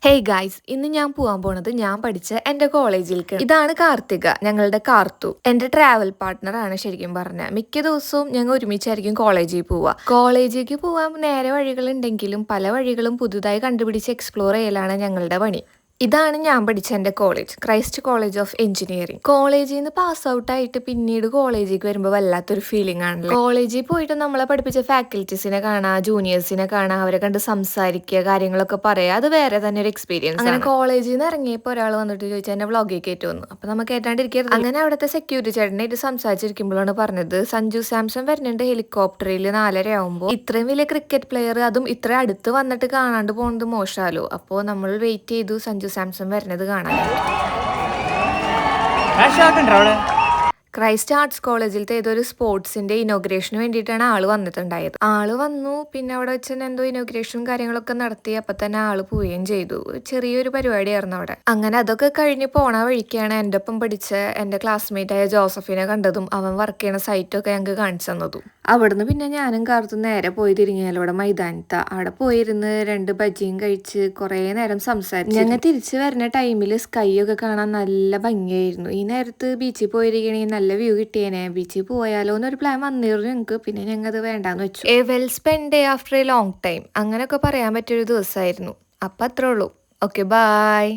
Hey guys, ഇന്ന് ഞാൻ പോകാൻ പോണത് ഞാൻ പഠിച്ച എന്റെ കോളേജിലേക്ക്. ഇതാണ് കാർത്തിക, ഞങ്ങളുടെ കാർത്തു. എന്റെ ട്രാവൽ പാർട്ട്ണർ ആണ്. ശരിക്കും പറഞ്ഞ മിക്ക ദിവസവും ഞങ്ങൾ ഒരുമിച്ചായിരിക്കും കോളേജിൽ പോവുക. കോളേജിലേക്ക് പോകാൻ നേരെ വഴികൾ ഉണ്ടെങ്കിലും പല വഴികളും പുതുതായി കണ്ടുപിടിച്ച് എക്സ്പ്ലോർ ചെയ്യലാണ് ഞങ്ങളുടെ പണി. ഇതാണ് ഞാൻ പഠിച്ച എൻ്റെ college, Christ college of engineering. കോളേജിൽ നിന്ന് പാസ് ഔട്ട് ആയിട്ട് പിന്നീട് കോളേജിലേക്ക് വരുമ്പോൾ വല്ലാത്തൊരു ഫീലിംഗ് ആണല്ലോ. കോളേജിൽ പോയിട്ട് നമ്മളെ പഠിപ്പിച്ച ഫാക്കൽറ്റീസിനെ കാണാം, ജൂനിയേഴ്സിനെ കാണാം, അവരെ കണ്ട് സംസാരിക്കുക, കാര്യങ്ങളൊക്കെ പറയാം. അത് വേറെ തന്നെ ഒരു എക്സ്പീരിയൻസ്. അങ്ങനെ കോളേജിൽ നിന്ന് ഇറങ്ങിയപ്പോൾ ഒരാൾ വന്നിട്ട് ചോദിച്ചാൽ എന്നെ വ്ളോഗിൽ കയറ്റുമെന്ന്. അപ്പോൾ നമുക്ക് കേട്ടാണ്ടിരിക്കരുത്. അങ്ങനെ അവിടുത്തെ സെക്യൂരിറ്റി ചേട്ടനായിട്ട് സംസാരിച്ചിരിക്കുമ്പോഴാണ് പറഞ്ഞത്, സഞ്ജു സാംസൺ വരുന്നുണ്ട് ഹെലികോപ്റ്ററിൽ 4:30 ആകുമ്പോൾ. ഇത്രയും വലിയ ക്രിക്കറ്റ് പ്ലെയർ, അതും ഇത്ര അടുത്ത് വന്നിട്ട് കാണാണ്ട് പോകുന്നത് മോശമല്ലോ. അപ്പോൾ നമ്മൾ വെയിറ്റ് ചെയ്തു സഞ്ജു സാംസൺ വരുന്നത് കാണാനായിട്ട്. ക്രൈസ്റ്റ് ആർട്സ് കോളേജിലത്തെ ഏതൊരു സ്പോർട്സിന്റെ ഇനോഗ്രേഷന് വേണ്ടിയിട്ടാണ് ആള് വന്നിട്ടുണ്ടായത്. ആള് വന്നു, പിന്നെ അവിടെ വെച്ച് എന്തോ ഇനോഗ്രേഷനും കാര്യങ്ങളൊക്കെ നടത്തി. അപ്പൊ തന്നെ ആള് പോവുകയും ചെയ്തു. ചെറിയൊരു പരിപാടിയായിരുന്നു അവിടെ. അങ്ങനെ അതൊക്കെ കഴിഞ്ഞ് പോണ വഴിക്കാണ് എൻ്റെ ഒപ്പം പഠിച്ച എൻ്റെ ക്ലാസ്മേറ്റ് ആയ ജോസഫിനെ കണ്ടതും അവൻ വർക്ക് ചെയ്യണ സൈറ്റൊക്കെ ഞങ്ങൾക്ക് കാണിച്ചു തന്നതും. അവിടുന്ന് പിന്നെ ഞാനും കാർത്തും നേരെ പോയി തിരിഞ്ഞാലും അവിടെ മൈതാനത്ത അവിടെ പോയിരുന്ന് 2 ബജിയും കഴിച്ച് കുറേ നേരം സംസാരിച്ചു. ഞങ്ങൾ തിരിച്ചു വരുന്ന ടൈമിൽ സ്കൈ ഒക്കെ കാണാൻ നല്ല ഭംഗിയായിരുന്നു. ഈ നേരത്ത് ബീച്ചിൽ പോയിരിക്കണെങ്കിൽ നല്ല വ്യൂ കിട്ടിയേനെ. ബീച്ചിൽ പോയാലോ എന്നൊരു പ്ലാൻ വന്നിരുന്നു ഞങ്ങൾക്ക്. പിന്നെ ഞങ്ങൾ അത് വേണ്ടാന്ന് വെച്ചു. A well spend day after a long time അങ്ങനെയൊക്കെ പറയാൻ പറ്റിയൊരു ദിവസമായിരുന്നു. അപ്പം അത്രേ ഉള്ളൂ. Okay, by.